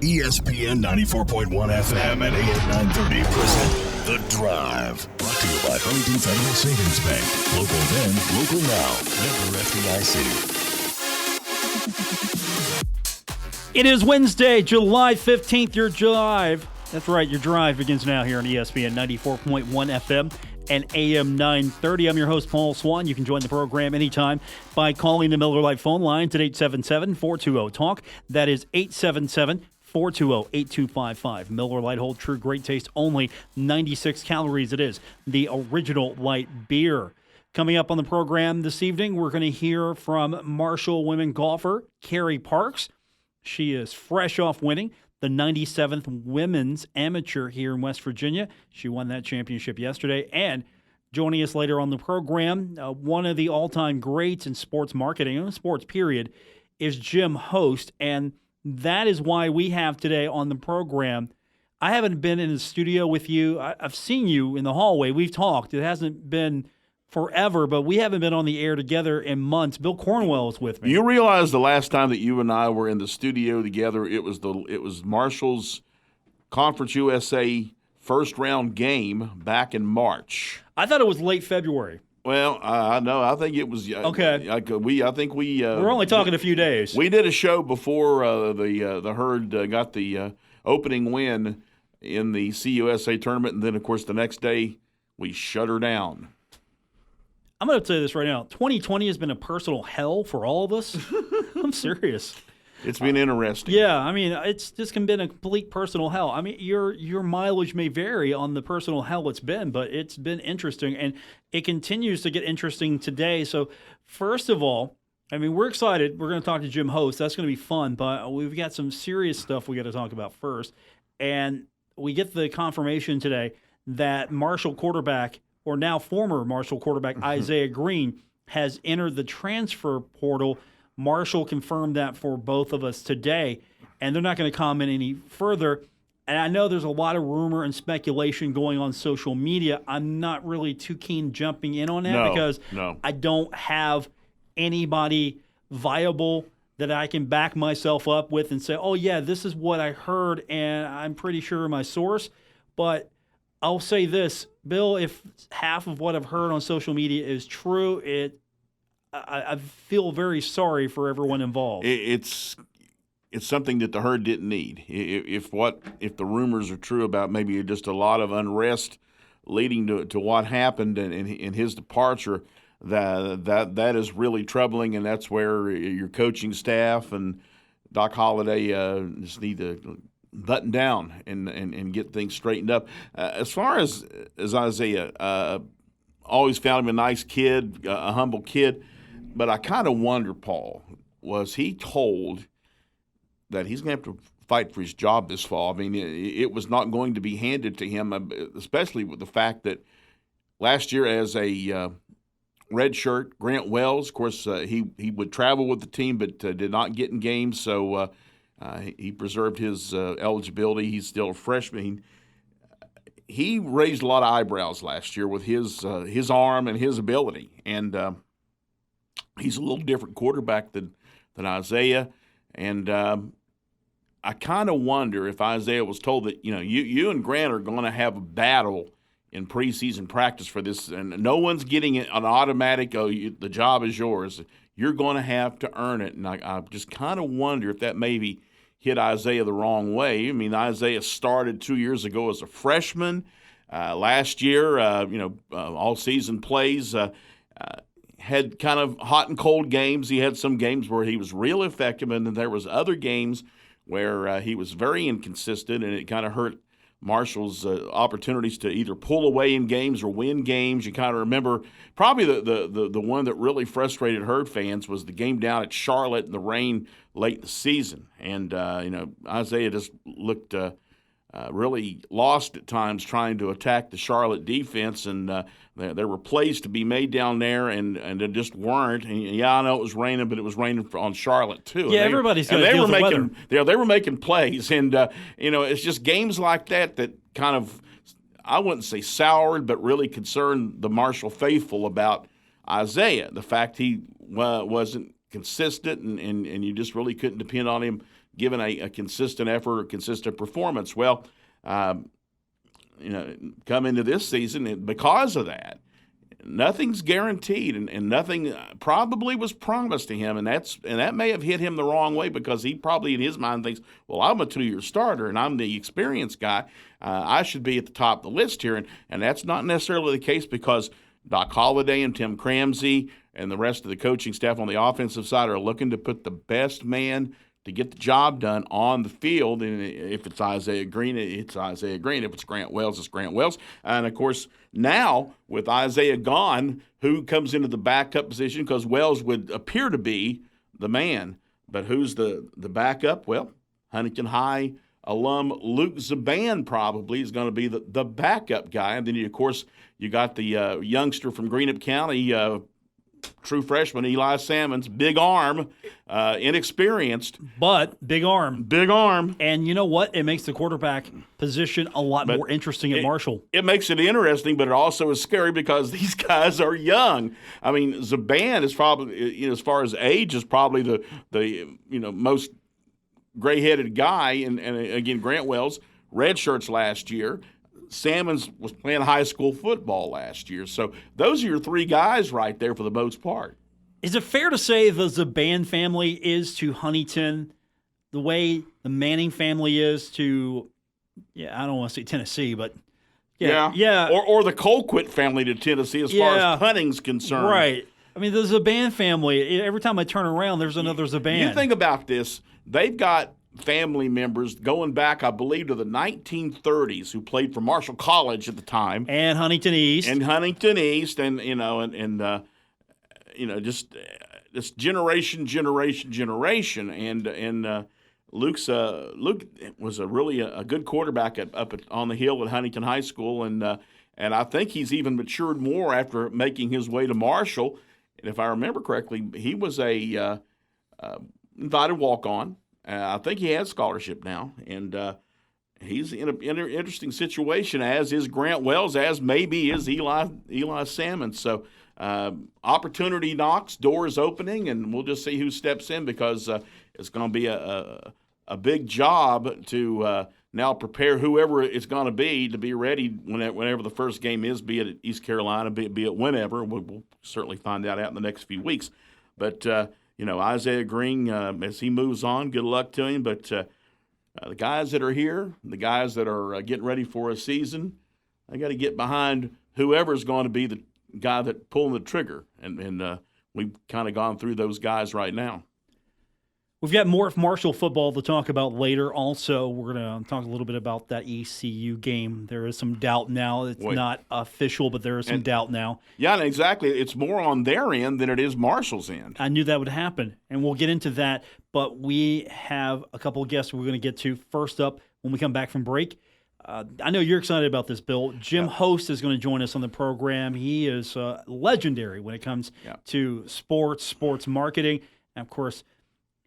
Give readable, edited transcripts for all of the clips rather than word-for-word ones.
ESPN 94.1 FM and AM 930 present The Drive. Brought to you by Huntington Federal Savings Bank. Local then, local now. Member FDIC. It is Wednesday, July 15th, your drive. That's right, your drive begins now here on ESPN 94.1 FM and AM 930. I'm your host, Paul Swann. You can join the program anytime by calling the Miller Lite phone lines at 877-420-TALK. That is 877-420-8255. Miller Lite, hold true, great taste, only 96 calories. It is the original light beer. Coming up on the program this evening, we're going to hear from Marshall women golfer Kerri Parks. She is fresh off winning the 97th Women's Amateur here in West Virginia. She won that championship yesterday. And joining us later on the program, one of the all-time greats in sports marketing, and sports period, is Jim Host. And that is why we have today on the program. I haven't been in the studio with you. I've seen you in the hallway. We've talked. It hasn't been forever, but we haven't been on the air together in months. Bill Cornwell is with me. You realize the last time that you and I were in the studio together, it was Marshall's Conference USA first round game back in March. I thought it was late February. Well, I know. I think it was. Okay. I think we. We're only talking a few days. We did a show before the Herd got the opening win in the CUSA tournament, and then of course the next day we shut her down. I'm going to tell you this right now. 2020 has been a personal hell for all of us. I'm serious. It's been interesting. Yeah, I mean, it's just been a complete personal hell. I mean, your mileage may vary on the personal hell it's been, but it's been interesting, and it continues to get interesting today. So, first of all, I mean, we're excited. We're going to talk to Jim Host. That's going to be fun, but we've got some serious stuff we got to talk about first. And we get the confirmation today that Marshall quarterback, or now former Marshall quarterback Isaiah Green, has entered the transfer portal. Marshall confirmed that for both of us today, and they're not going to comment any further. And I know there's a lot of rumor and speculation going on social media. I'm not really too keen jumping in on that because I don't have anybody viable that I can back myself up with and say, oh, yeah, this is what I heard, and I'm pretty sure my source. But I'll say this, Bill, if half of what I've heard on social media is true, I feel very sorry for everyone involved. It's something that the Herd didn't need. If the rumors are true about maybe just a lot of unrest leading to what happened in his departure, that is really troubling, and that's where your coaching staff and Doc Holliday just need to button down and get things straightened up. As far as Isaiah, always found him a nice kid, a humble kid, but I kind of wonder, Paul, was he told that he's going to have to fight for his job this fall? I mean, it was not going to be handed to him, especially with the fact that last year as a redshirt, Grant Wells, of course, he would travel with the team but did not get in games, so he preserved his eligibility. He's still a freshman. He raised a lot of eyebrows last year with his arm and his ability, and he's a little different quarterback than Isaiah. And I kind of wonder if Isaiah was told that you and Grant are going to have a battle in preseason practice for this, and no one's getting it an automatic. The job is yours. You're going to have to earn it. And I just kind of wonder if that maybe hit Isaiah the wrong way. I mean, Isaiah started 2 years ago as a freshman. Last year, all season plays, had kind of hot and cold games. He had some games where he was real effective, and then there was other games where he was very inconsistent, and it kind of hurt Marshall's opportunities to either pull away in games or win games. You kind of remember probably the one that really frustrated Herd fans was the game down at Charlotte in the rain late in the season. And, Isaiah just looked really lost at times trying to attack the Charlotte defense, and there were plays to be made down there, and there just weren't. And, yeah, I know it was raining, but it was raining on Charlotte too. Yeah, everybody's got to deal with the weather. They were making plays, and it's just games like that kind of, I wouldn't say soured, but really concerned the Marshall faithful about Isaiah. The fact he wasn't consistent, and you just really couldn't depend on him given a consistent effort or consistent performance. Well, come into this season, because of that, nothing's guaranteed, and nothing probably was promised to him, and that may have hit him the wrong way, because he probably in his mind thinks, well, I'm a 2-year starter and I'm the experienced guy. I should be at the top of the list here, and that's not necessarily the case, because Doc Holliday and Tim Cramsey and the rest of the coaching staff on the offensive side are looking to put the best man to get the job done on the field. And if it's Isaiah Green, it's Isaiah Green. If it's Grant Wells, it's Grant Wells. And, of course, now with Isaiah gone, who comes into the backup position? Because Wells would appear to be the man. But who's the backup? Well, Huntington High alum Luke Zaban probably is going to be the backup guy. And then, of course, you got the youngster from Greenup County, true freshman Eli Salmons, big arm, inexperienced. But big arm. Big arm. And you know what? It makes the quarterback position a lot more interesting at Marshall. It makes it interesting, but it also is scary because these guys are young. I mean, Zaban is probably, as far as age, is probably the most gray-headed guy. And again, Grant Wells, red shirts last year. Salmons was playing high school football last year. So those are your three guys right there for the most part. Is it fair to say the Zaban family is to Huntington the way the Manning family is to, I don't want to say Tennessee, but yeah. Or the Colquitt family to Tennessee as far as punting's concerned. Right. I mean, the Zaban family, every time I turn around, there's another Zaban. You think about this. They've got family members going back, I believe, to the 1930s who played for Marshall College at the time, and Huntington East, and just generation, and Luke was a good quarterback up on the hill at Huntington High School, and I think he's even matured more after making his way to Marshall. And if I remember correctly, he was a invited walk-on. I think he has scholarship now, and he's in an interesting situation, as is Grant Wells, as maybe is Eli Salmons. So opportunity knocks, doors opening, and we'll just see who steps in, because it's going to be a big job to now prepare whoever it's going to be ready whenever the first game is, be it at East Carolina, be it whenever. We'll certainly find that out in the next few weeks. But Isaiah Green, as he moves on, good luck to him. But the guys that are here, the guys that are getting ready for a season, they got to get behind whoever's going to be the guy that pulling the trigger. And we've kind of gone through those guys right now. We've got more of Marshall football to talk about later. Also, we're going to talk a little bit about that ECU game. There is some doubt now. It's not official, but there is some doubt now. Yeah, exactly. It's more on their end than it is Marshall's end. I knew that would happen, and we'll get into that. But we have a couple of guests we're going to get to. First up, when we come back from break, I know you're excited about this, Bill. Jim Host is going to join us on the program. He is legendary when it comes to sports marketing, and, of course,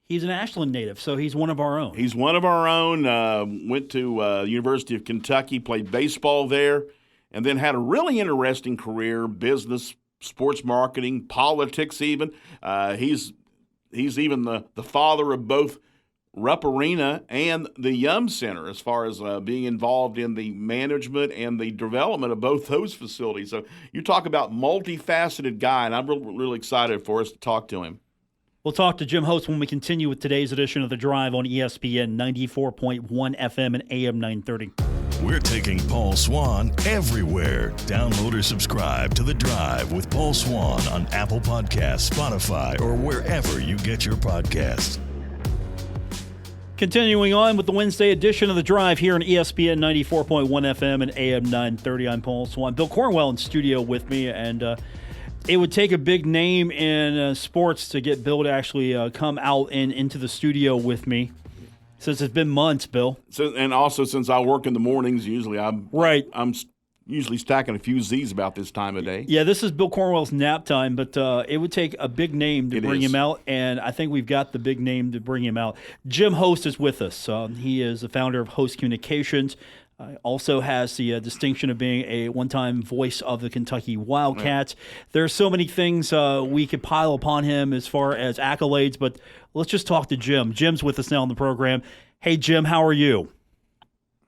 he's an Ashland native, so he's one of our own. He's one of our own. Went to University of Kentucky, played baseball there, and then had a really interesting career, business, sports marketing, politics even. He's even the father of both Rupp Arena and the Yum Center as far as being involved in the management and the development of both those facilities. So you talk about multifaceted guy, and I'm really excited for us to talk to him. We'll talk to Jim Host when we continue with today's edition of The Drive on ESPN 94.1 FM and AM 930. We're taking Paul Swann everywhere. Download or subscribe to The Drive with Paul Swann on Apple Podcasts, Spotify, or wherever you get your podcasts. Continuing on with the Wednesday edition of The Drive here on ESPN 94.1 FM and AM 930. I'm Paul Swann. Bill Cornwell in studio with me, and it would take a big name in sports to get Bill to actually come out and into the studio with me, since it's been months, Bill. And also, since I work in the mornings, usually I'm usually stacking a few Z's about this time of day. Yeah, this is Bill Cornwell's nap time, but it would take a big name to bring him out, and I think we've got the big name to bring him out. Jim Host is with us. He is the founder of Host Communications. Also has the distinction of being a one-time voice of the Kentucky Wildcats. There's so many things we could pile upon him as far as accolades, but let's just talk to Jim. Jim's with us now on the program. Hey, Jim, how are you?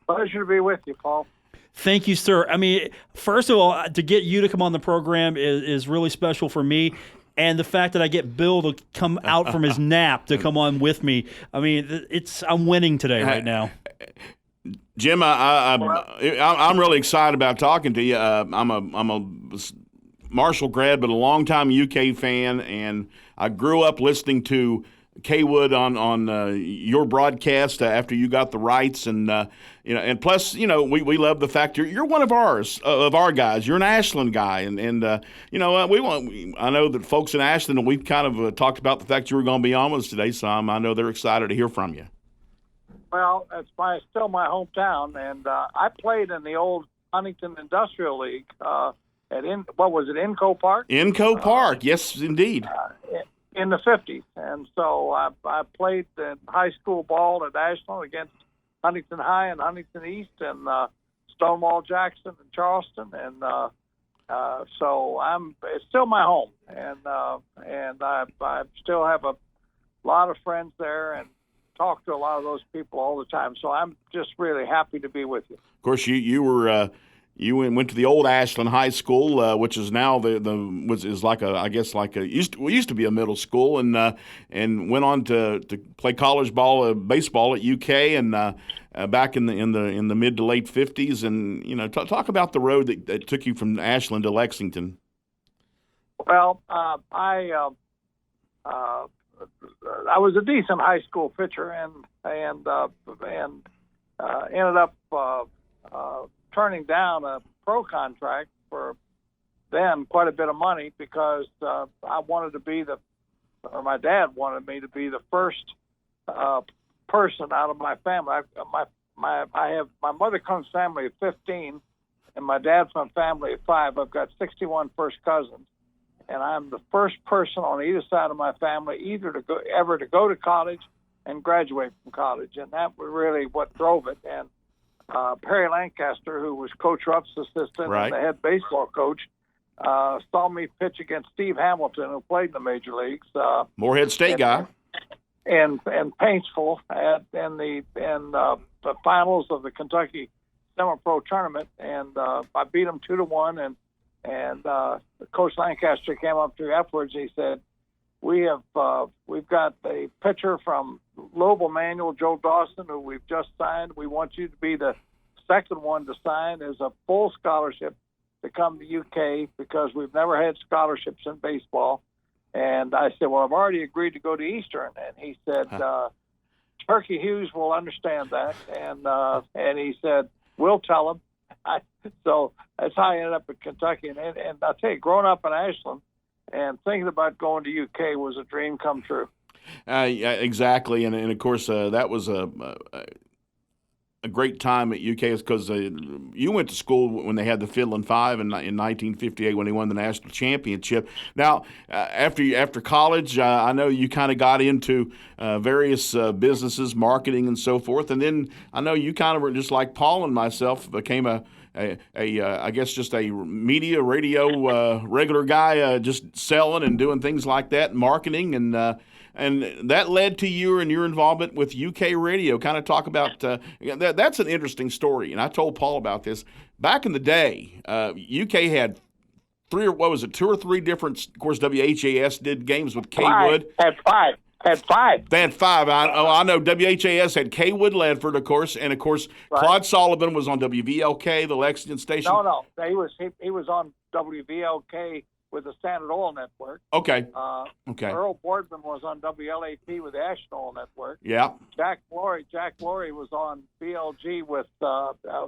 Pleasure to be with you, Paul. Thank you, sir. I mean, first of all, to get you to come on the program is really special for me. And the fact that I get Bill to come out from his nap to come on with me, I mean, I'm winning today right now. Jim, I'm really excited about talking to you. I'm a Marshall grad, but a longtime UK fan, and I grew up listening to Kaywood on your broadcast after you got the rights, and and plus we love the fact you're one of our guys. You're an Ashland guy, and I know that folks in Ashland, we've kind of talked about the fact you were going to be on with us today, so I know they're excited to hear from you. Well, it's still my hometown, and I played in the old Huntington Industrial League Inco Park? Inco Park, yes, indeed. In the 50s. And so I played in high school ball at Ashland against Huntington High and Huntington East and Stonewall Jackson and Charleston. And so it's still my home. And I still have a lot of friends there and talk to a lot of those people all the time. So I'm just really happy to be with you. Of course, you were you went to the old Ashland High School, which is now used to be a middle school, and went on to play college baseball at UK, and back in the mid to late 50s, and talk about the road that took you from Ashland to Lexington. Well, I was a decent high school pitcher, and ended up turning down a pro contract for then quite a bit of money because I wanted to be my dad wanted me to be the first person out of my family. My mother comes from a family of 15, and my dad's from a family of 5. I've got 61 first cousins, and I'm the first person on either side of my family ever to go to college and graduate from college, and that was really what drove it. And Perry Lancaster, who was Coach Rupp's assistant and the head baseball coach, saw me pitch against Steve Hamilton, who played in the major leagues. Morehead State guy. And Paintsville in the finals of the Kentucky Semi-Pro tournament, and I beat him 2-1. And Coach Lancaster came up to me afterwards. He said, we've got a pitcher from Lowell Manual, Joe Dawson, who we've just signed. We want you to be the second one to sign as a full scholarship to come to UK because we've never had scholarships in baseball. And I said, well, I've already agreed to go to Eastern. And he said, Turkey Hughes will understand that. And he said, we'll tell him. So that's how I ended up at Kentucky. And I'll tell you, growing up in Ashland and thinking about going to UK was a dream come true. Yeah, exactly. And of course, that was a great time at UK because you went to school when they had the Fiddlin' Five in 1958 when they won the national championship. Now, after college, I know you kind of got into various businesses, marketing, and so forth. And then I know you kind of were just like Paul and myself, became I guess just a media, radio regular guy, just selling and doing things like that, marketing, and that led to you and your involvement with UK radio. Kind of talk about that's an interesting story, and I told Paul about this. Back in the day, UK had 2 or 3 different. Of course, WHAS did games with Kaywood. Had 5. They had 5. I know WHAS had Kaywood Ledford, of course, and of course Claude Sullivan was on WVLK, the Lexington station. No, he was on WVLK with the Standard Oil Network. Okay. Earl Boardman was on WLAP with the Ashland Oil Network. Yeah. Jack Laurie was on BLG with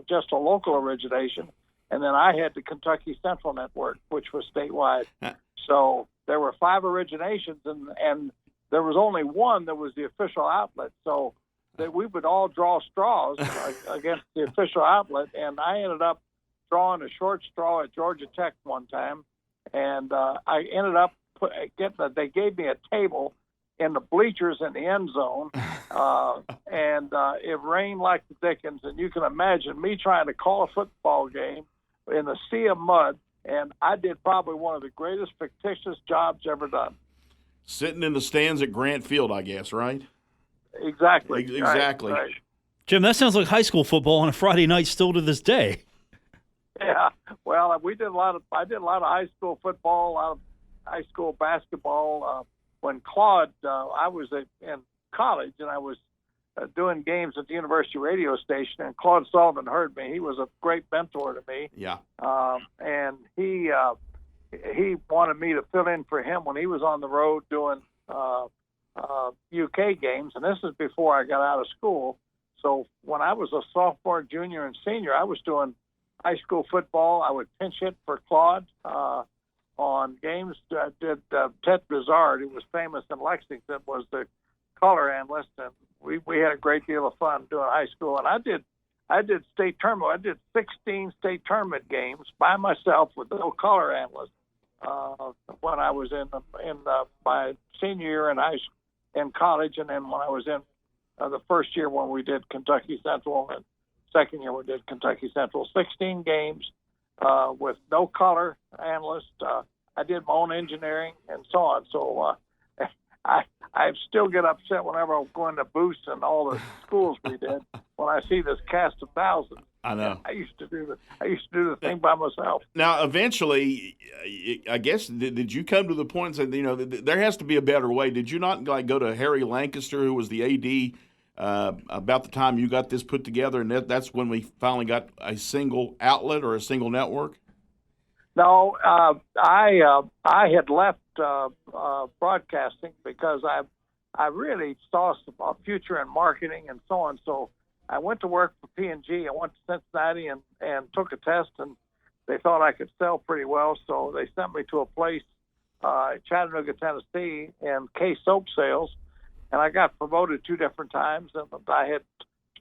just a local origination, and then I had the Kentucky Central Network, which was statewide. So there were 5 originations, and there was only one that was the official outlet. So that we would all draw straws against the official outlet, and I ended up drawing a short straw at Georgia Tech one time. And I ended up they gave me a table in the bleachers in the end zone, and it rained like the dickens. And you can imagine me trying to call a football game in the sea of mud. And I did probably one of the greatest fictitious jobs ever done. Sitting in the stands at Grant Field, I guess, right? Exactly. Exactly. Right. Jim, that sounds like high school football on a Friday night still to this day. Yeah. Well, I did a lot of high school football, a lot of high school basketball. When Claude, I was in college and I was doing games at the university radio station, and Claude Sullivan heard me. He was a great mentor to me. Yeah. And he wanted me to fill in for him when he was on the road doing UK games, and this is before I got out of school. So when I was a sophomore, junior, and senior, I was doing high school football. I would pinch hit for Claude on games. I did Ted Bizard, who was famous in Lexington, was the color analyst, and we had a great deal of fun doing high school. And I did state tournament. I did 16 state tournament games by myself with no color analyst when I was in my senior year in college, and then when I was in the first year when we did Kentucky Central, and second year we did Kentucky Central. 16 games with no color analyst. I did my own engineering and so on. So I still get upset whenever I'm going to Boost and all the schools we did when I see this cast of thousands. I know. I used to do the thing by myself. Now, eventually, I guess, did you come to the point and say, there has to be a better way? Did you not go to Harry Lancaster, who was the AD, about the time you got this put together, and that's when we finally got a single outlet or a single network? No, I had left broadcasting because I really saw a future in marketing and so on. So I went to work for P&G. I went to Cincinnati and took a test, and they thought I could sell pretty well. So they sent me to a place Chattanooga, Tennessee, in K soap sales, and I got promoted 2 different times. And I had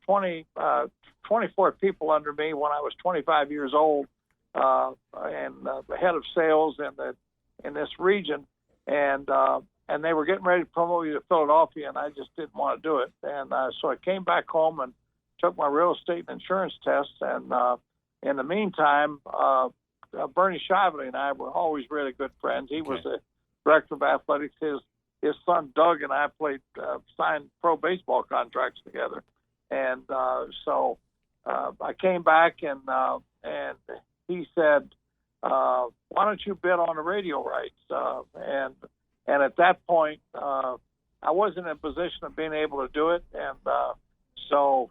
24 people under me when I was 25 years old, and the head of sales in this region, and they were getting ready to promote me to Philadelphia, and I just didn't want to do it. And so I came back home and took my real estate and insurance tests. And in the meantime, Bernie Shively and I were always really good friends. He was the director of athletics. His son Doug and I signed pro baseball contracts together. And so I came back, and he said, "Why don't you bid on the radio rights?" And at that point, I wasn't in a position of being able to do it, and so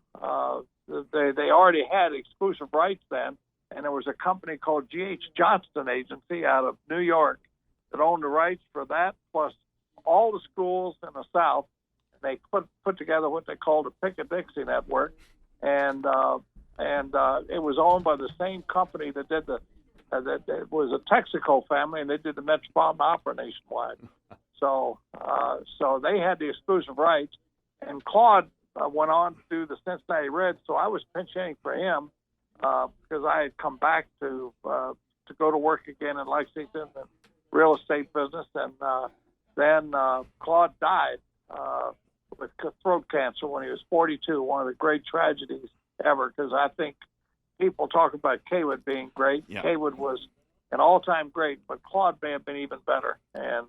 they already had exclusive rights then, and there was a company called G.H. Johnston Agency out of New York that owned the rights for that, plus all the schools in the South. And they put together what they called a Pick-a-Dixie network, and it was owned by the same company that did that it was a Texaco family, and they did the Metropolitan Opera nationwide. So they had the exclusive rights, and Claude went on to do the Cincinnati Reds. So I was pinch hitting for him because I had come back to go to work again in Lexington and real estate business, and then Claude died with throat cancer when he was 42. One of the great tragedies ever, because I think people talk about Kaywood being great. Yeah. Kaywood was an all-time great, but Claude may have been even better. And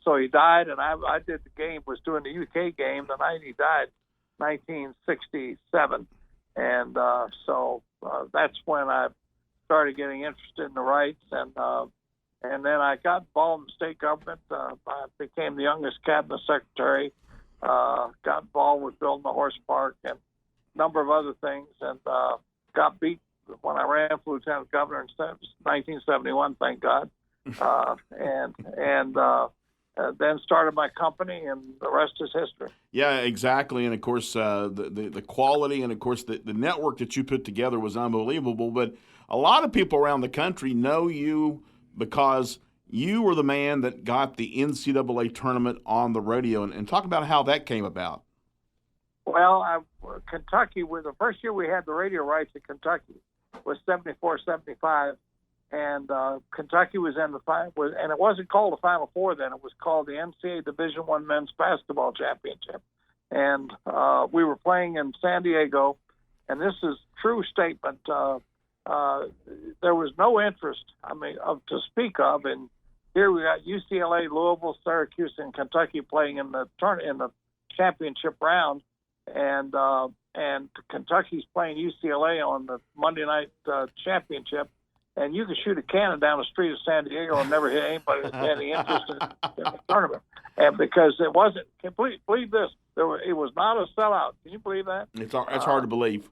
so he died, and I did the game, was doing the UK game the night he died, 1967. And so that's when I started getting interested in the rights, and then I got involved in the state government. I became the youngest cabinet secretary, got involved with building the horse park and a number of other things, and got beat when I ran for lieutenant governor in 1971, thank God. And then started my company, and the rest is history. Yeah, exactly. And of course, the quality, and of course, the network that you put together was unbelievable. But a lot of people around the country know you because you were the man that got the NCAA tournament on the radio. And talk about how that came about. Well, Kentucky, the first year we had the radio rights in Kentucky was 74-75, and Kentucky was in the final, and it wasn't called the Final Four then. It was called the NCAA Division I Men's Basketball Championship, and we were playing in San Diego, and this is true statement. There was no interest, to speak of, and here we got UCLA, Louisville, Syracuse, and Kentucky playing in the championship round, and Kentucky's playing UCLA on the Monday night championship, and you could shoot a cannon down the street of San Diego and never hit anybody that had any interest in the tournament, and because it wasn't complete. Believe this, it was not a sellout. Can you believe that? It's hard to believe.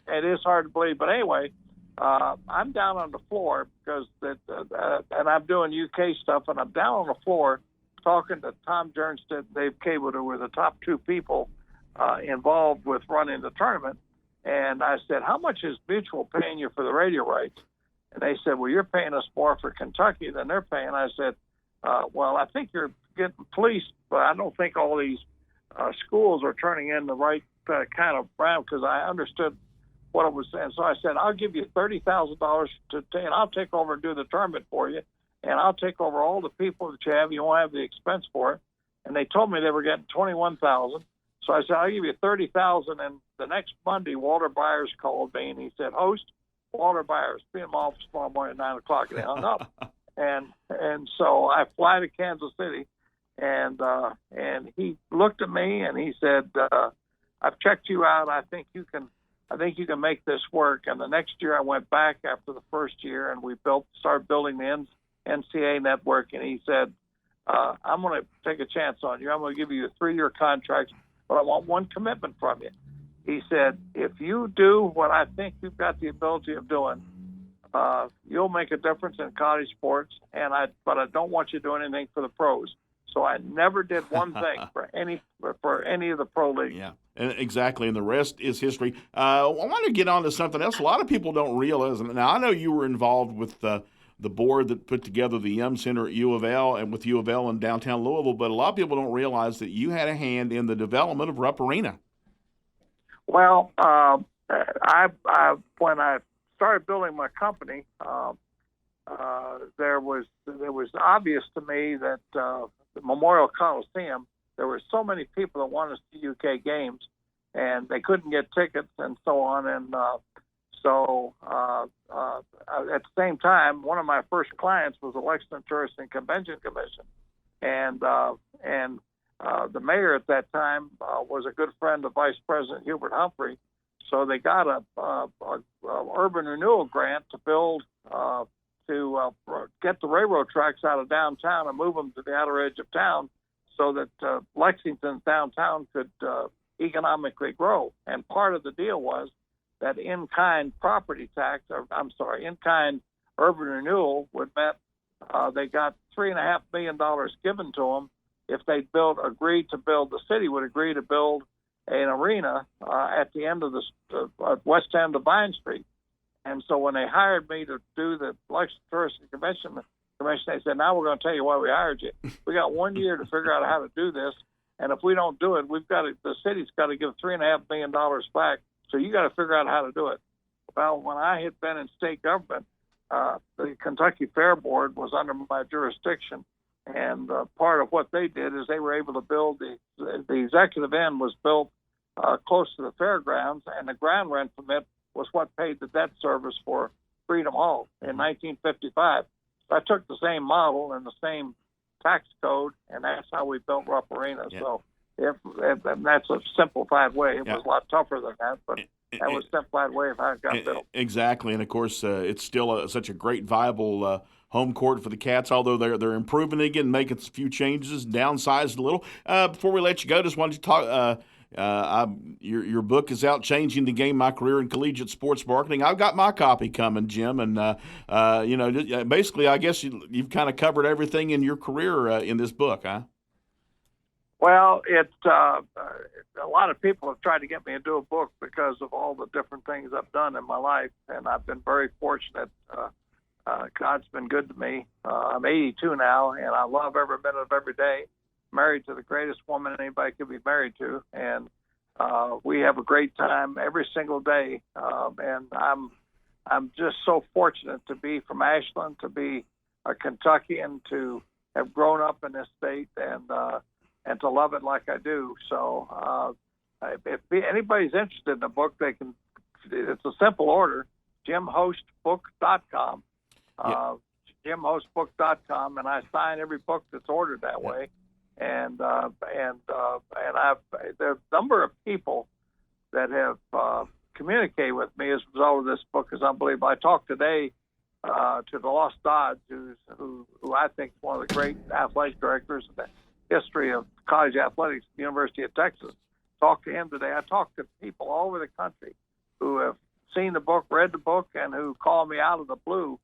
It is hard to believe, but anyway. I'm down on the floor because and I'm doing UK stuff, and I'm down on the floor talking to Tom Jernstedt and Dave Cable, who were the top two people involved with running the tournament. And I said, "How much is Mutual paying you for the radio rights?" And they said, "Well, you're paying us more for Kentucky than they're paying." I said, "Well, I think you're getting policed, but I don't think all these schools are turning in the right kind of round," because I understood what it was saying. So I said, "I'll give you $30,000 and I'll take over and do the tournament for you, and I'll take over all the people that you have. You won't have the expense for it." And they told me they were getting $21,000. So I said, "I'll give you $30,000." And the next Monday, Walter Byers called me, and he said, "Host, Walter Byers, be in my office tomorrow morning at 9 o'clock." And he hung up. And so I fly to Kansas City, and he looked at me and he said, "I've checked you out. I think you can make this work." And the next year I went back after the first year, and we started building the NCAA network. And he said, "I'm going to take a chance on you. I'm going to give you a 3-year contract, but I want one commitment from you." He said, "If you do what I think you've got the ability of doing, you'll make a difference in college sports. But I don't want you to do anything for the pros." So I never did one thing for any of the pro leagues. Yeah, exactly, and the rest is history. I want to get on to something else. A lot of people don't realize. Now, I know you were involved with the board that put together the Yum Center at U of L and with U of L in downtown Louisville, but a lot of people don't realize that you had a hand in the development of Rupp Arena. Well, I when I started building my company, there was obvious to me that the Memorial Coliseum, there were so many people that wanted to see UK games, and they couldn't get tickets and so on. And so at the same time, one of my first clients was the Lexington Tourist and Convention Commission, and the mayor at that time was a good friend of Vice President Hubert Humphrey. So they got a urban renewal grant to build to get the railroad tracks out of downtown and move them to the outer edge of town, so that Lexington's downtown could economically grow. And part of the deal was that in-kind in-kind urban renewal would mean they got $3.5 million given to them if the city would agree to build an arena at the end of the west end of Vine Street. And so when they hired me to do the Lexington Tourist and Convention, they said, "Now we're going to tell you why we hired you. We got 1 year to figure out how to do this, and if we don't do it, the city's got to give $3.5 million back. So you got to figure out how to do it." Well, when I had been in state government, the Kentucky Fair Board was under my jurisdiction, and part of what they did is they were able to build the executive end was built close to the fairgrounds, and the ground rent permit was what paid the debt service for Freedom Hall in 1955. So I took the same model and the same tax code, and that's how we built Rupp Arena. Yeah. So and that's a simplified way. It was a lot tougher than that, but that was a simplified way of how it got built. Exactly, and of course, it's still such a great, viable home court for the Cats, although they're improving it again, making a few changes, downsized a little. Before we let you go, just wanted to talk. Your book is out, Changing the Game: My Career in Collegiate Sports Marketing. I've got my copy coming, Jim, and basically, I guess you've kind of covered everything in your career in this book, huh? Well, a lot of people have tried to get me to do a book because of all the different things I've done in my life, and I've been very fortunate. God's been good to me. I'm 82 now, and I love every minute of every day. Married to the greatest woman anybody could be married to, and we have a great time every single day. And I'm just so fortunate to be from Ashland, to be a Kentuckian, to have grown up in this state, and to love it like I do. So if anybody's interested in the book, they can. It's a simple order: JimHostBook.com. JimHostBook.com, and I sign every book that's ordered that way. And there's a number of people that have communicated with me as a result of this book is unbelievable. I talked today to the Lost Dodds, who I think is one of the great athletic directors in the history of college athletics at the University of Texas. Talked to him today. I talked to people all over the country who have seen the book, read the book, and who call me out of the blue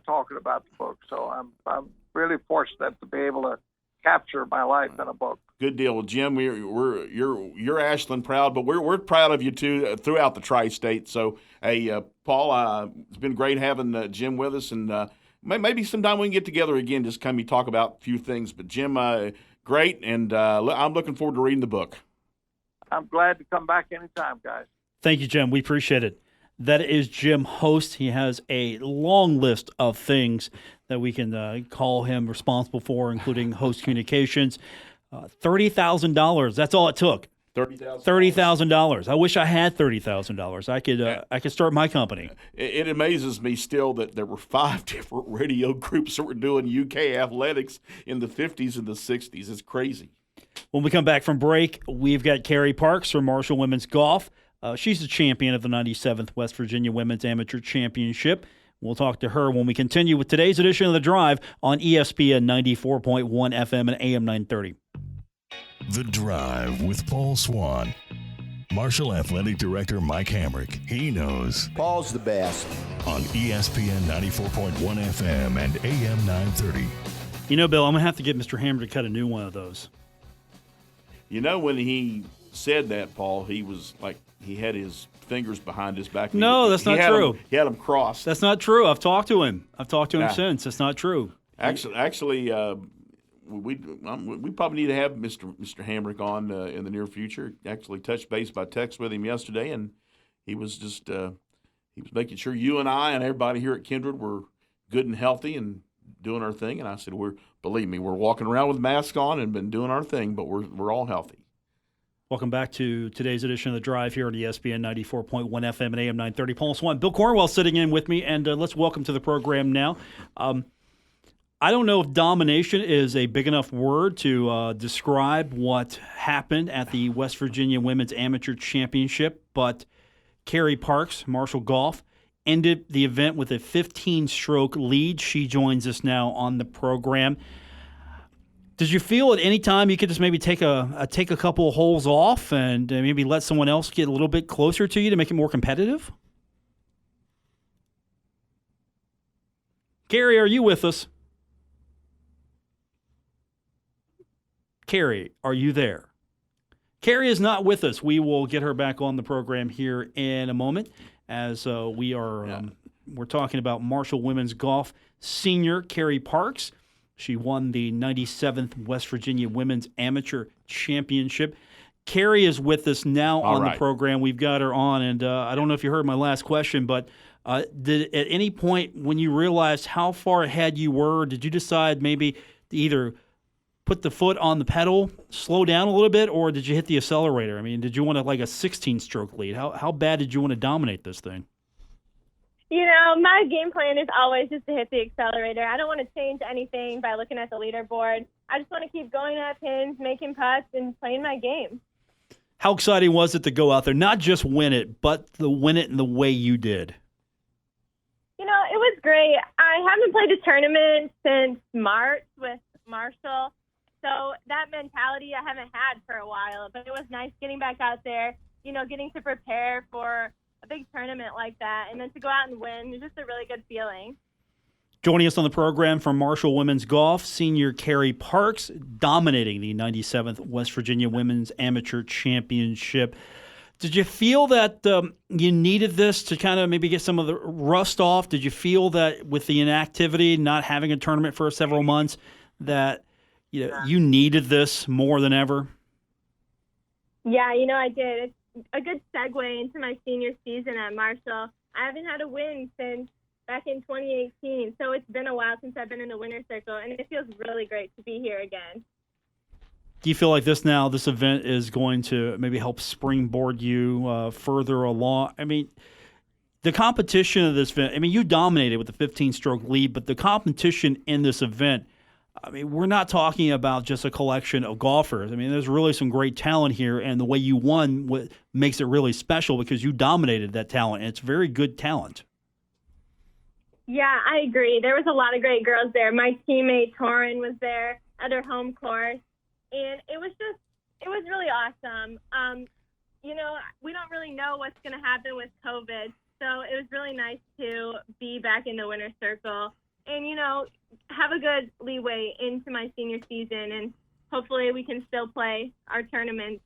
talking about the book. So I'm really fortunate to be able to capture my life in a book. Good deal. Well, Jim, you're Ashland proud, but we're proud of you too throughout the tri-state. So, hey, Paul, it's been great having Jim with us, and maybe sometime we can get together again, just come and talk about a few things. But Jim, great, and I'm looking forward to reading the book. I'm glad to come back anytime, guys. Thank you, Jim. We appreciate it. That is Jim Host. He has a long list of things that we can call him responsible for, including Host Communications. $30,000. That's all it took. $30,000. I wish I had $30,000. I could start my company. It amazes me still that there were 5 different radio groups that were doing UK athletics in the 50s and the 60s. It's crazy. When we come back from break, we've got Kerri Parks from Marshall Women's Golf. She's the champion of the 97th West Virginia Women's Amateur Championship. We'll talk to her when we continue with today's edition of The Drive on ESPN 94.1 FM and AM 930. The Drive with Paul Swann. Marshall Athletic Director Mike Hamrick. He knows. Paul's the best. On ESPN 94.1 FM and AM 930. You know, Bill, I'm going to have to get Mr. Hamrick to cut a new one of those. You know, when he said that, Paul, he was like, he had his fingers behind his back. No, that's not true. He had them crossed. That's not true. I've talked to him. Since. That's not true. Actually, we probably need to have Mr. Hamrick on in the near future. Actually, touched base by text with him yesterday, and he was just he was making sure you and I and everybody here at Kindred were good and healthy and doing our thing. And I said, believe me, we're walking around with masks on and been doing our thing, but we're all healthy. Welcome back to today's edition of The Drive here on ESPN 94.1 FM and AM 930. Paul Swann, Bill Cornwell sitting in with me, and let's welcome to the program now. I don't know if domination is a big enough word to describe what happened at the West Virginia Women's Amateur Championship, but Kerri Parks, Marshall Golf, ended the event with a 15-stroke lead. She joins us now on the program. Did you feel at any time you could just maybe take a couple of holes off and maybe let someone else get a little bit closer to you to make it more competitive? Kerri, are you with us? Kerri, are you there? Kerri is not with us. We will get her back on the program here in a moment as we're talking about Marshall Women's Golf senior Kerri Parks. She won the 97th West Virginia Women's Amateur Championship. Kerri is with us now on the program. We've got her on, and I don't know if you heard my last question, but did at any point when you realized how far ahead you were, did you decide maybe to either put the foot on the pedal, slow down a little bit, or did you hit the accelerator? I mean, did you want a 16-stroke lead? How bad did you want to dominate this thing? You know, my game plan is always just to hit the accelerator. I don't want to change anything by looking at the leaderboard. I just want to keep going at pins, making putts, and playing my game. How exciting was it to go out there, not just win it, but to win it in the way you did? You know, it was great. I haven't played a tournament since March with Marshall, so that mentality I haven't had for a while. But it was nice getting back out there, you know, getting to prepare for a big tournament like that, and then to go out and win is just a really good feeling. Joining us on the program from Marshall Women's Golf, senior Kerri Parks, dominating the 97th West Virginia Women's Amateur Championship. Did you feel that you needed this to kind of maybe get some of the rust off? Did you feel that with the inactivity, not having a tournament for several months, that you needed this more than ever? Yeah, you know, I did. It's a good segue into my senior season at Marshall. I haven't had a win since back in 2018. So it's been a while since I've been in the winner's circle, and it feels really great to be here again. Do you feel like this event is going to maybe help springboard you further along? I mean, the competition of this event, I mean, you dominated with the 15-stroke lead, but the competition in this event, I mean, we're not talking about just a collection of golfers. I mean, there's really some great talent here, and the way you won makes it really special because you dominated that talent, and it's very good talent. Yeah, I agree. There was a lot of great girls there. My teammate Torin was there at her home course, and it was really awesome. We don't really know what's going to happen with COVID, so it was really nice to be back in the winner's circle and, have a good leeway into my senior season, and hopefully we can still play our tournaments.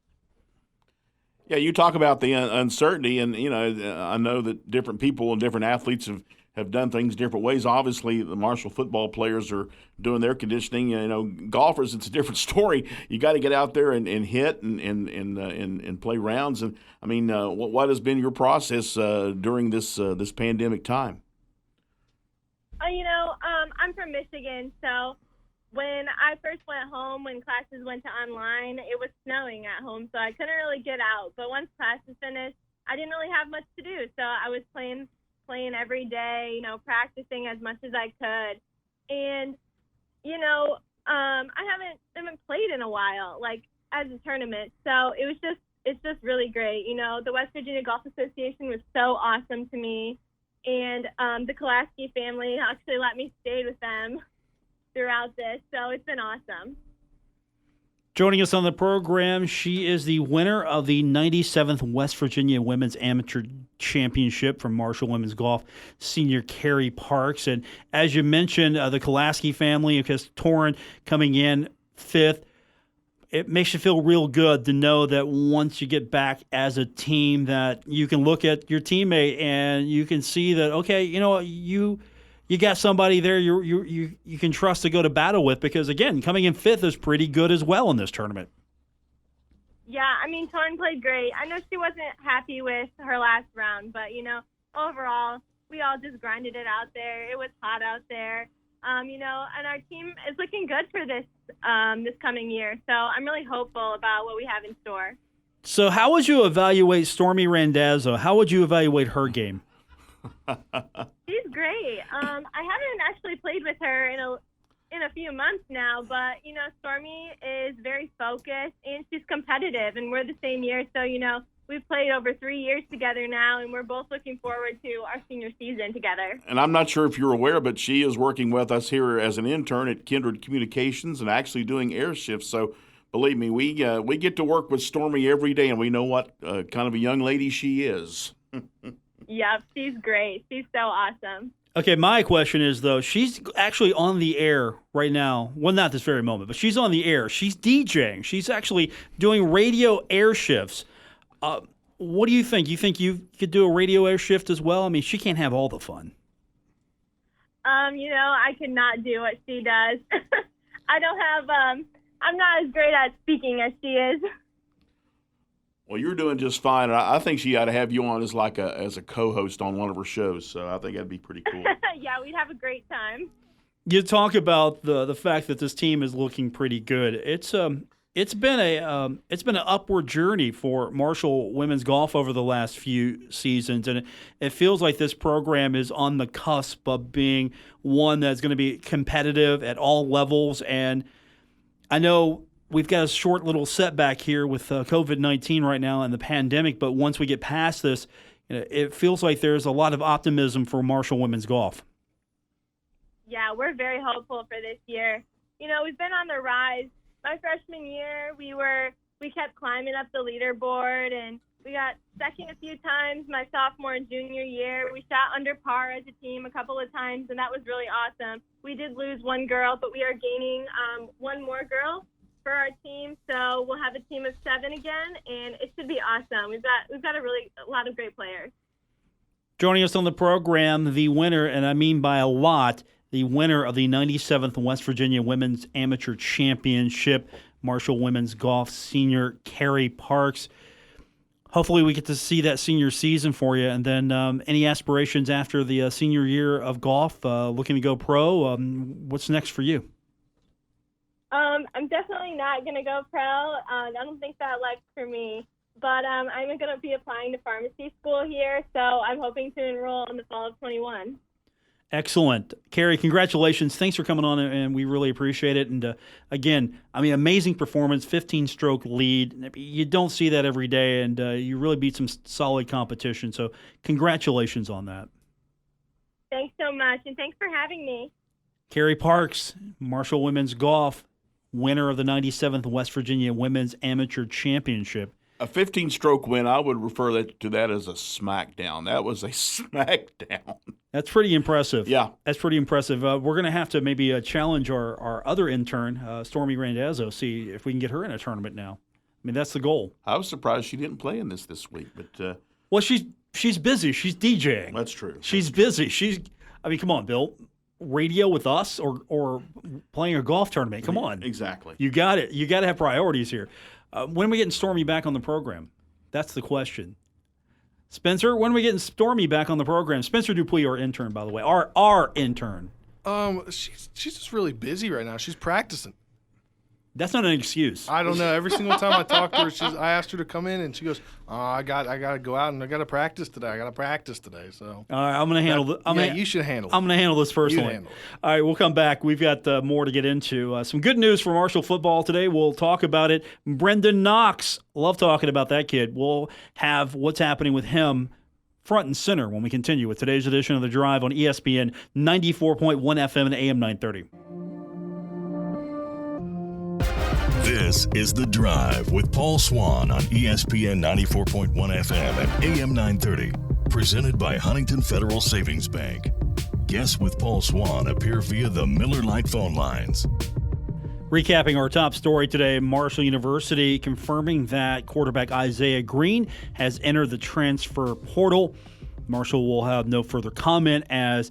Yeah, you talk about the uncertainty, and, I know that different people and different athletes have done things different ways. Obviously, the Marshall football players are doing their conditioning. Golfers, it's a different story. You got to get out there and hit and play rounds. And I mean, what has been your process during this pandemic time? I'm from Michigan, so when I first went home, when classes went to online, it was snowing at home, so I couldn't really get out. But once classes finished, I didn't really have much to do, so I was playing every day, practicing as much as I could. And, I haven't played in a while, like as a tournament. So it's just really great. The West Virginia Golf Association was so awesome to me. And the Kolaski family actually let me stay with them throughout this. So it's been awesome. Joining us on the program, she is the winner of the 97th West Virginia Women's Amateur Championship from Marshall Women's Golf, senior Kerri Parks. And as you mentioned, the Kolaski family, because Torin coming in 5th, it makes you feel real good to know that once you get back as a team that you can look at your teammate and you can see that, okay, you got somebody there you can trust to go to battle with because, again, coming in 5th is pretty good as well in this tournament. Yeah, I mean, Torin played great. I know she wasn't happy with her last round, but, overall, we all just grinded it out there. It was hot out there, and our team is looking good for this coming year. So I'm really hopeful about what we have in store. So how would you evaluate Stormy Randazzo? How would you evaluate her game? She's great. I haven't actually played with her in a few months now, but Stormy is very focused and she's competitive, and we're the same year, so we've played over 3 years together now, and we're both looking forward to our senior season together. And I'm not sure if you're aware, but she is working with us here as an intern at Kindred Communications and actually doing air shifts. So believe me, we get to work with Stormy every day, and we know what kind of a young lady she is. Yep, she's great. She's so awesome. Okay, my question is, though, she's actually on the air right now. Well, not this very moment, but she's on the air. She's DJing. She's actually doing radio air shifts. What do you think? You think you could do a radio air shift as well? I mean, she can't have all the fun. I could not do what she does. I don't have, I'm not as great at speaking as she is. Well, you're doing just fine. I think she ought to have you on as a co-host on one of her shows. So I think that'd be pretty cool. Yeah, we'd have a great time. You talk about the fact that this team is looking pretty good. It's been an upward journey for Marshall women's golf over the last few seasons, and it feels like this program is on the cusp of being one that's going to be competitive at all levels. And I know we've got a short little setback here with COVID-19 right now and the pandemic, but once we get past this, it feels like there's a lot of optimism for Marshall women's golf. Yeah, we're very hopeful for this year. We've been on the rise. My freshman year, we kept climbing up the leaderboard, and we got second a few times. My sophomore and junior year, we shot under par as a team a couple of times, and that was really awesome. We did lose one girl, but we are gaining one more girl for our team, so we'll have a team of 7 again, and it should be awesome. We've got a lot of great players. Joining us on the program, the winner, and I mean by a lot, the winner of the 97th West Virginia Women's Amateur Championship, Marshall Women's Golf senior Kerri Parks. hopefully we get to see that senior season for you. And then any aspirations after the senior year of golf, looking to go pro? What's next for you? I'm definitely not going to go pro. I don't think that life's for me. But I'm going to be applying to pharmacy school here, so I'm hoping to enroll in the fall of 21. Excellent. Kerri, congratulations. Thanks for coming on, and we really appreciate it. And again, I mean, amazing performance, 15-stroke lead. You don't see that every day, and you really beat some solid competition. So congratulations on that. Thanks so much, and thanks for having me. Kerri Parks, Marshall Women's Golf, winner of the 97th West Virginia Women's Amateur Championship. A 15-stroke win, I would refer to that as a smackdown. That was a smackdown. That's pretty impressive. Yeah. That's pretty impressive. We're going to have to maybe challenge our other intern, Stormy Randazzo, see if we can get her in a tournament now. I mean, that's the goal. I was surprised she didn't play in this week. But well, she's busy. She's DJing. That's true. She's busy. I mean, come on, Bill. Radio with us or playing a golf tournament. Come on. Exactly. You got it. You got to have priorities here. When are we getting Stormy back on the program? That's the question. Spencer, when are we getting Stormy back on the program? Spencer Dupuis, our intern, by the way. Our intern. She's just really busy right now. She's practicing. That's not an excuse. I don't know. Every single time I talk to her, I asked her to come in, and she goes, I got to go out, and I got to practice today. So all right, I'm going to handle you should handle it. I'm going to handle this personally. All right, we'll come back. We've got more to get into. Some good news for Marshall football today. We'll talk about it. Brendan Knox, love talking about that kid. We'll have what's happening with him front and center when we continue with today's edition of The Drive on ESPN 94.1 FM and AM 930. This is The Drive with Paul Swann on ESPN 94.1 FM and AM 930. Presented by Huntington Federal Savings Bank. Guests with Paul Swann appear via the Miller Lite phone lines. Recapping our top story today, Marshall University confirming that quarterback Isaiah Green has entered the transfer portal. Marshall will have no further comment, as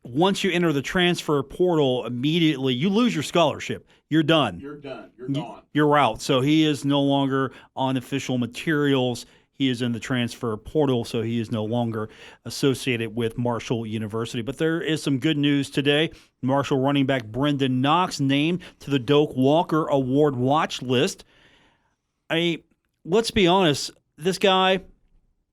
once you enter the transfer portal, immediately you lose your scholarship. You're done. You're done. You're gone. You're out. So he is no longer on official materials. He is in the transfer portal, so he is no longer associated with Marshall University. But there is some good news today. Marshall running back Brendan Knox named to the Doak Walker Award watch list. Let's be honest, this guy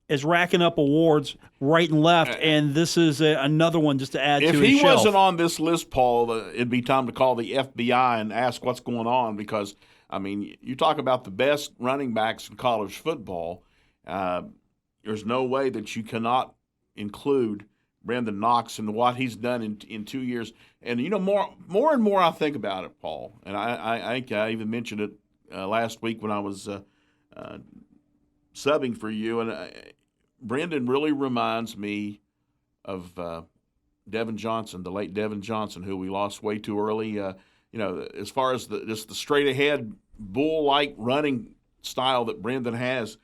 is racking up awards right and left, and this is another one just to add to his shelf. If he wasn't on this list, Paul, it'd be time to call the FBI and ask what's going on, because, I mean, you talk about the best running backs in college football. There's no way that you cannot include Brendan Knox and what he's done in 2 years. And, you know, more and more I think about it, Paul, and I think I even mentioned it last week when I was subbing for you, and Brendan really reminds me of Devin Johnson, the late Devin Johnson, who we lost way too early. You know, as far as the straight ahead bull-like running style that Brendan has,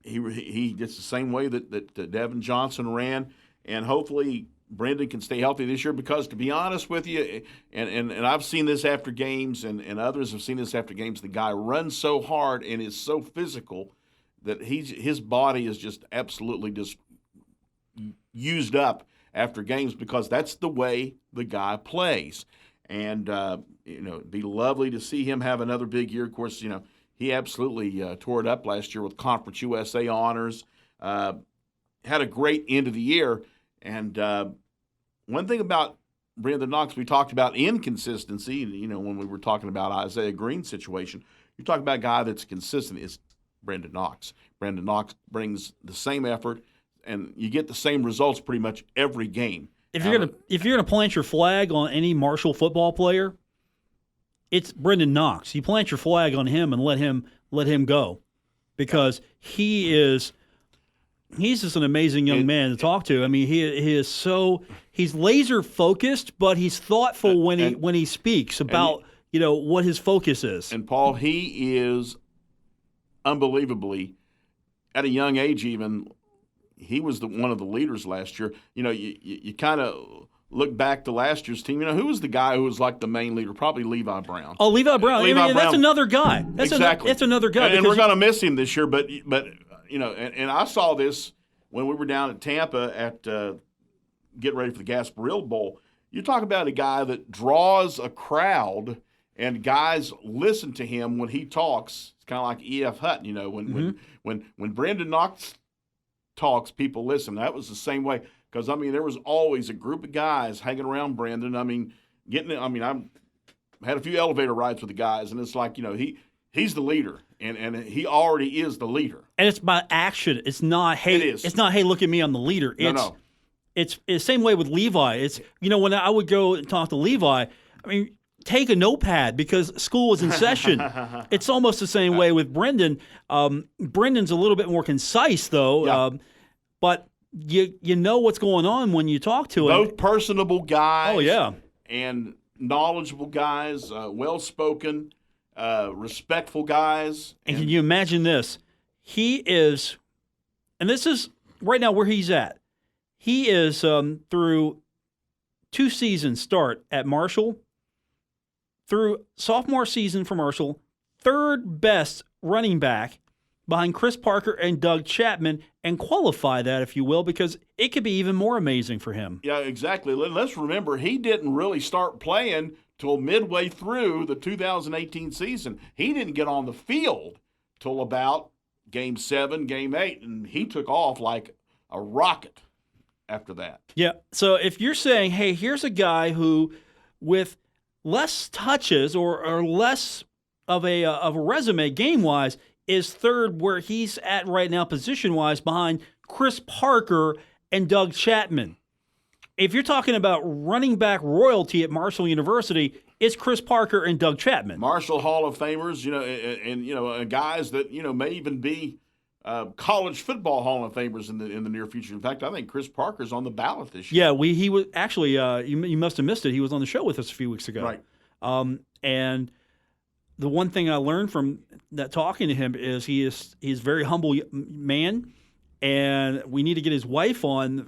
he gets the same way that Devin Johnson ran, and hopefully Brendan can stay healthy this year, because, to be honest with you, and I've seen this after games, and others have seen this after games, the guy runs so hard and is so physical that his body is just absolutely just used up after games, because that's the way the guy plays. And, you know, it'd be lovely to see him have another big year. Of course, you know, he absolutely tore it up last year with Conference USA honors, had a great end of the year. And one thing about Brendan Knox, we talked about inconsistency, you know, when we were talking about Isaiah Green's situation. You talk about a guy that's consistent, is Brendan Knox. Brendan Knox brings the same effort, and you get the same results pretty much every game. If you're gonna plant your flag on any Marshall football player, it's Brendan Knox. You plant your flag on him and let him go, because he's just an amazing young man to talk to. I mean, he's laser focused, but he's thoughtful when he speaks about what his focus is. And Paul, he is unbelievably, at a young age even, he was one of the leaders last year. You know, you kind of look back to last year's team, who was the guy who was like the main leader? Probably Levi Brown. Oh, Levi Brown. Levi That's Brown. another guy. Exactly. That's another guy. And we're going to miss him this year. But and I saw this when we were down at Tampa at getting ready for the Gasparilla Bowl. You talk about a guy that draws a crowd and guys listen to him when he talks. It's kind of like E.F. Hutton, when Brendan Knox talks, people listen. That was the same way. Because, there was always a group of guys hanging around Brandon. I've had a few elevator rides with the guys, and it's like, he's the leader, and he already is the leader. And it's by action. It's not, hey, it is. It's not, hey, look at me, I'm the leader. No. It's the same way with Levi. It's, when I would go and talk to Levi, take a notepad because school is in session. It's almost the same way with Brendan. Brendan's a little bit more concise, though, yeah. But you know what's going on when you talk to him. Both personable guys. Oh, yeah. And knowledgeable guys, well-spoken, respectful guys. And can you imagine this? He is, and this is right now where he's at. He is through 2 seasons start at Marshall, through sophomore season for Marshall, 3rd best running back behind Chris Parker and Doug Chapman, and qualify that, if you will, because it could be even more amazing for him. Yeah, exactly. Let's remember, he didn't really start playing till midway through the 2018 season. He didn't get on the field till about Game 7, Game 8, and he took off like a rocket after that. Yeah, so if you're saying, hey, here's a guy who, with less touches or less of a resume game-wise, is 3rd where he's at right now position-wise behind Chris Parker and Doug Chapman. If you're talking about running back royalty at Marshall University, it's Chris Parker and Doug Chapman. Marshall Hall of Famers, and guys that, may even be college football Hall of Famers in the near future. In fact, I think Chris Parker's on the ballot this year. Yeah, he was actually, you must have missed it. He was on the show with us a few weeks ago. Right. And the one thing I learned from that talking to him is he's a very humble man, and we need to get his wife on,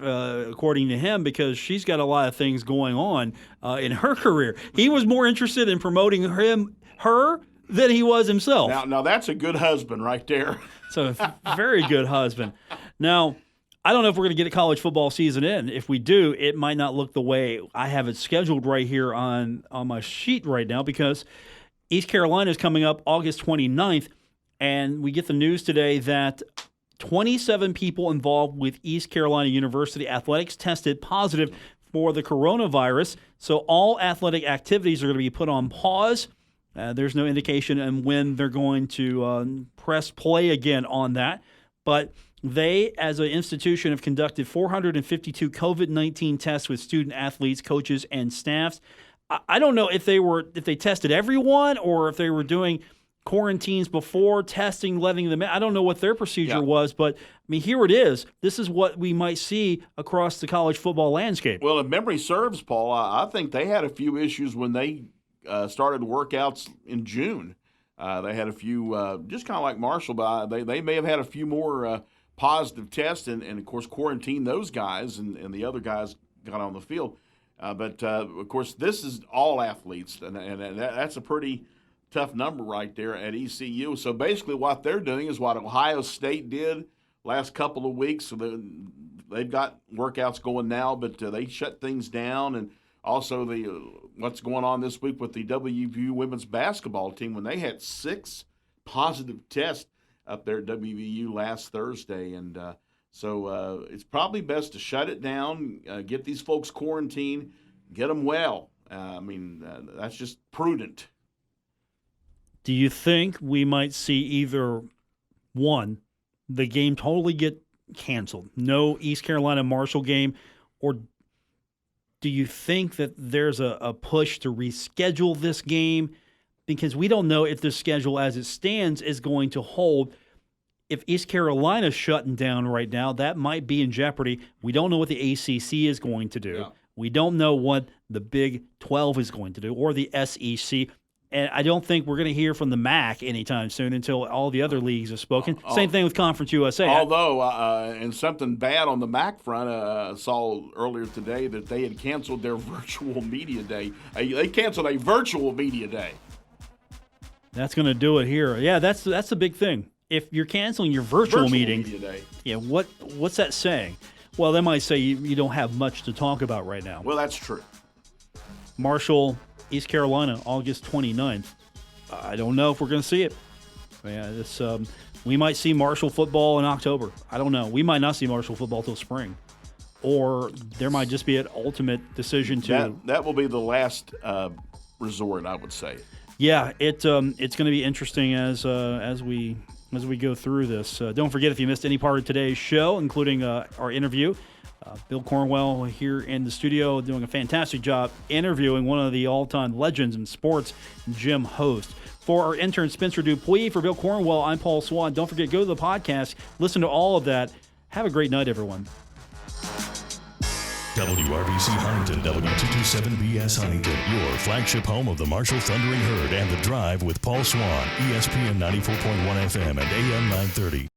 according to him, because she's got a lot of things going on in her career. He was more interested in promoting her than he was himself. Now that's a good husband right there. So very good husband. Now, I don't know if we're going to get a college football season in. If we do, it might not look the way I have it scheduled right here on my sheet right now, because East Carolina is coming up August 29th, and we get the news today that 27 people involved with East Carolina University athletics tested positive for the coronavirus. So all athletic activities are going to be put on pause. There's no indication on when they're going to press play again on that. But they, as an institution, have conducted 452 COVID-19 tests with student athletes, coaches, and staffs. I don't know if they tested everyone or if they were doing quarantines before testing, letting them in. I don't know what their procedure was, but here it is. This is what we might see across the college football landscape. Well, if memory serves, Paul, I think they had a few issues when they started workouts in June. They had a few, just kind of like Marshall, but they may have had a few more positive tests and of course, quarantined those guys and the other guys got on the field. But of course, this is all athletes, and that's a pretty tough number right there at ECU. So basically what they're doing is what Ohio State did last couple of weeks. So they've got workouts going now, but they shut things down. And also what's going on this week with the WVU women's basketball team when they had 6 positive tests up there at WVU last Thursday. And so it's probably best to shut it down, get these folks quarantined, get them well. That's just prudent. Do you think we might see either one, the game totally get canceled, no East Carolina Marshall game, or do you think that there's a push to reschedule this game? Because we don't know if the schedule as it stands is going to hold. If East Carolina's shutting down right now, that might be in jeopardy. We don't know what the ACC is going to do. Yeah. We don't know what the Big 12 is going to do or the SEC. And I don't think we're going to hear from the MAC anytime soon until all the other leagues have spoken. Same thing with Conference USA. Although, and something bad on the MAC front, saw earlier today that they had canceled their virtual media day. They canceled a virtual media day. That's going to do it here. Yeah, that's the big thing. If you're canceling your virtual meetings, media day. Yeah, what's that saying? Well, they might say you don't have much to talk about right now. Well, that's true. Marshall, East Carolina, August 29th. I don't know if we're going to see it. Yeah, we might see Marshall football in October. I don't know. We might not see Marshall football till spring. Or there might just be an ultimate decision to... That will be the last resort, I would say. Yeah, it's going to be interesting as we go through this. Don't forget, if you missed any part of today's show, including our interview, Bill Cornwell here in the studio doing a fantastic job interviewing one of the all-time legends in sports, Jim Host. For our intern, Spencer Dupuis, for Bill Cornwell, I'm Paul Swann. Don't forget, go to the podcast, listen to all of that. Have a great night, everyone. WRBC Huntington, W227BS Huntington, your flagship home of the Marshall Thundering Herd and The Drive with Paul Swann, ESPN 94.1 FM and AM 930.